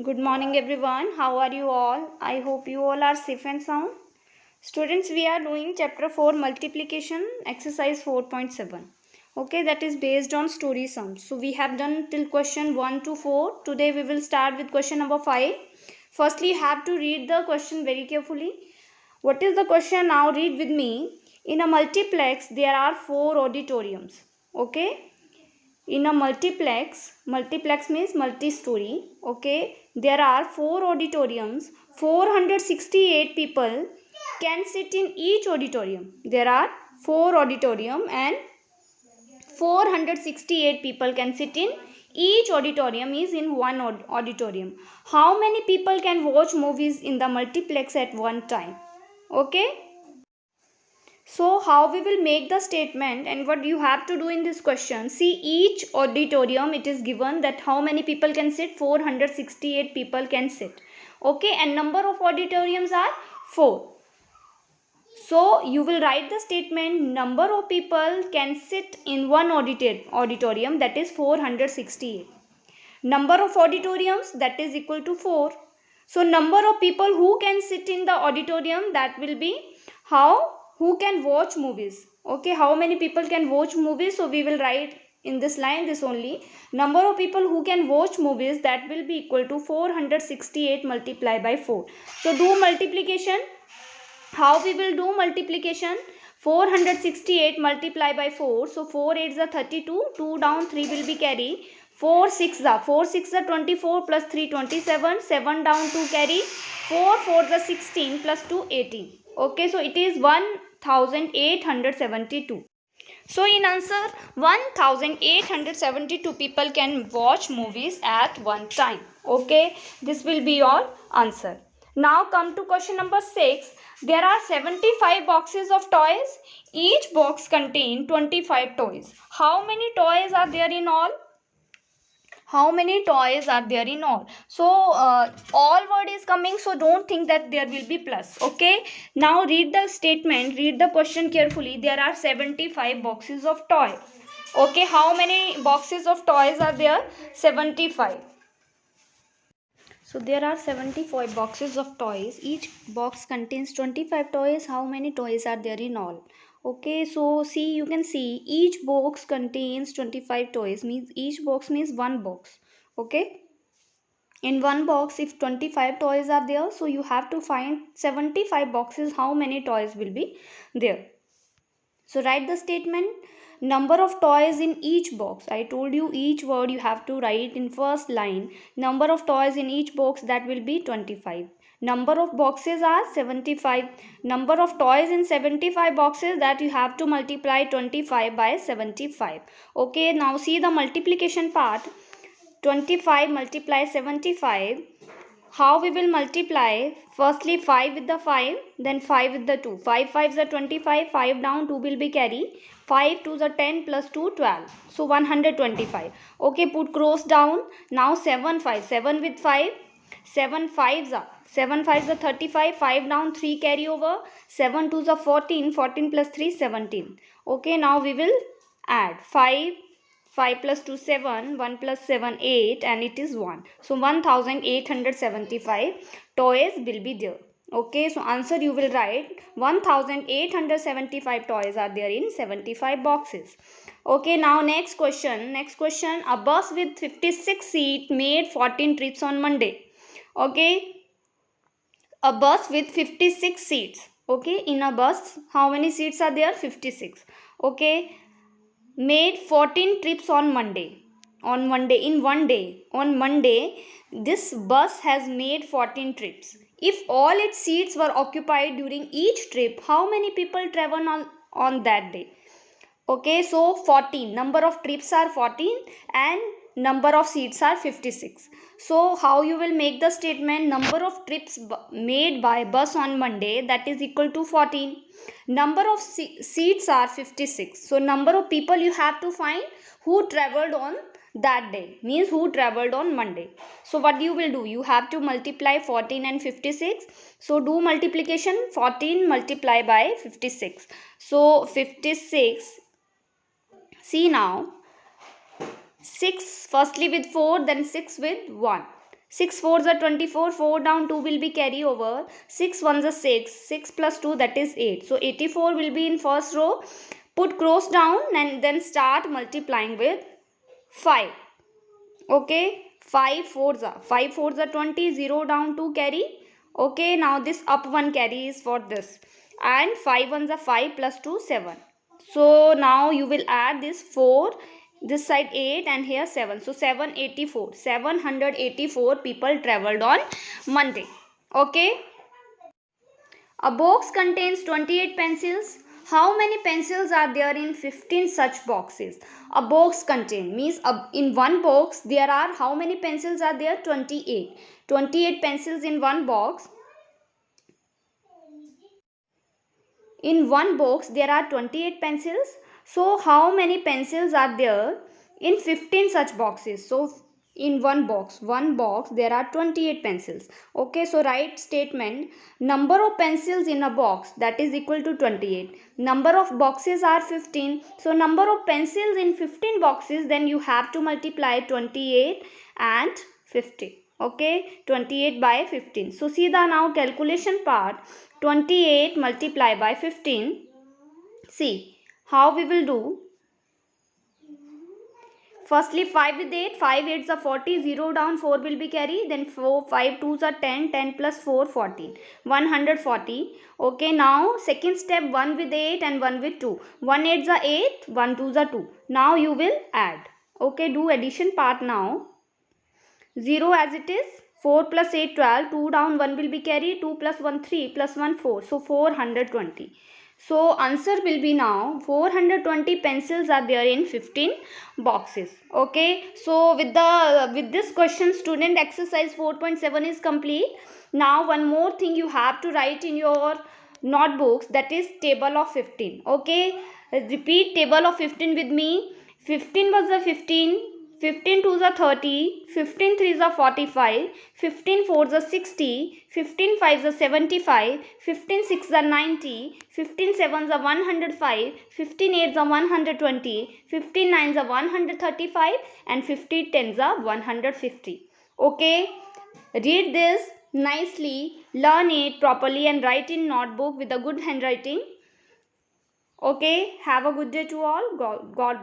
Good morning, everyone. How are you all? I hope you all are safe and sound. Students, we are doing chapter 4 multiplication exercise 4.7. Okay, that is based on story sums. So, we have done till question 1 to 4. Today, we will start with question number 5. Firstly, you have to read the question very carefully. What is the question? Now, read with me. In a multiplex, there are 4 auditoriums. Okay, in a multiplex means multi-story. Okay, there are 4 auditoriums. 468 people can sit in each auditorium. There are 4 auditorium and 468 people can sit in each auditorium is in one auditorium. How many people can watch movies in the multiplex at one time? Okay, so how we will make the statement and what you have to do in this question. See, each auditorium it is given that how many people can sit. 468 people can sit. Okay, and number of auditoriums are 4. So you will write the statement number of people can sit in one auditorium, that is 468. Number of auditoriums, that is equal to 4. So number of people who can sit in the auditorium, that will be who can watch movies. Okay, how many people can watch movies? So we will write in this line this only. Number of people who can watch movies, that will be equal to 468 multiplied by 4. So do multiplication. How we will do multiplication? 468 multiplied by 4. So 4 8s are 32. 2 down, 3 will be carry. 4 6s are 24 plus 3 27. 7 down, 2 carry. 4 4s are 16 plus 2 18. Okay, so it is 1872. So in answer, 1872 people can watch movies at one time. Okay, this will be your answer. Now come to question number 6. There are 75 boxes of toys. Each box contains 25 toys. How many toys are there in all? How many toys are there in all? So all word is coming, so don't think that there will be plus. Okay, now read the statement, read the question carefully. There are 75 boxes of toy. Okay, how many boxes of toys are there? 75. So there are 75 boxes of toys. Each box contains 25 toys. How many toys are there in all? Okay, so see, you can see each box contains 25 toys, means each box means one box. Okay, in one box if 25 toys are there, so you have to find 75 boxes, how many toys will be there. So write the statement number of toys in each box. I told you each word you have to write in first line. Number of toys in each box, that will be 25. Number of boxes are 75. Number of toys in 75 boxes, that you have to multiply 25 by 75. Okay, now see the multiplication part. 25 multiply 75. How we will multiply? Firstly 5 with the 5, then 5 with the 2. 5 5s are 25, 5 down, 2 will be carry. 5 2s are 10 plus 2 12. So 125. Okay, put cross down. Now 7 5, 7 with 5. 7 5s are 35, 5 down, 3 carry over. 7 2s are 14, 14 plus 3 17. Okay, now we will add 5 plus 2 7, 1 plus 7 8, and it is 1. So 1875 toys will be there. Okay, so answer you will write 1875 toys are there in 75 boxes. Okay, now next question. A bus with 56 seats made 14 trips on Monday. Okay, a bus with 56 seats. Okay, in a bus how many seats are there? 56. Okay, made 14 trips on Monday. On one day. On Monday, this bus has made 14 trips. If all its seats were occupied during each trip, how many people travel on that day? Okay, so 14. Number of trips are 14 and number of seats are 56. So how you will make the statement number of trips made by bus on Monday, that is equal to 14. Number of seats are 56. So number of people you have to find who traveled on that day, means who traveled on Monday. So what you will do? You have to multiply 14 and 56. So do multiplication. 14 multiply by 56. So 56. See now, 6 firstly with 4, then 6 with 1. 6 4s are 24, 4 down 2 will be carry over, 6 1s are 6, 6 plus 2 that is 8. So 84 will be in first row, put cross down and then start multiplying with 5. Okay, 5 4s are 20, 0 down 2 carry. Okay, now this up 1 carry is for this, and 5 1s are 5 plus 2 7. So now you will add this 4, this side 8 and here 7. So 784 people traveled on Monday. Okay, a box contains 28 pencils. How many pencils are there in 15 such boxes? A box contain means in one box there are how many pencils are there? 28. 28 pencils in one box. In one box there are 28 pencils. So how many pencils are there in 15 such boxes? So in one box there are 28 pencils. Okay, so write statement, number of pencils in a box, that is equal to 28. Number of boxes are 15. So number of pencils in 15 boxes, then you have to multiply 28 and 50. Okay, 28 by 15. So see the now calculation part. 28 multiply by 15. See how we will do. Firstly 5 with 8, 5 8s are 40, 0 down 4 will be carry, then 4 5 2s are 10, 10 plus 4 14, 140. Okay, now second step, 1 with 8 and 1 with 2, 1 8s are 8, 1 2s are 2. Now you will add. Okay, do addition part now. 0 as it is, 4 plus 8 12, 2 down 1 will be carried, 2 plus 1 3 plus 1 4, so 420. So answer will be now 420 pencils are there in 15 boxes. Okay, so with this question student exercise 4.7 is complete. Now one more thing you have to write in your notebooks, that is table of 15. Okay, repeat table of 15 with me. 15 was the 15, 15 2s are 30, 15 3s are 45, 15 4s are 60, 15 5s are 75, 15 6s are 90, 15 7s are 105, 15 8s are 120, 15 9s are 135 and 50 10s are 150. Okay, read this nicely, learn it properly and write in notebook with a good handwriting. Okay, have a good day to all. God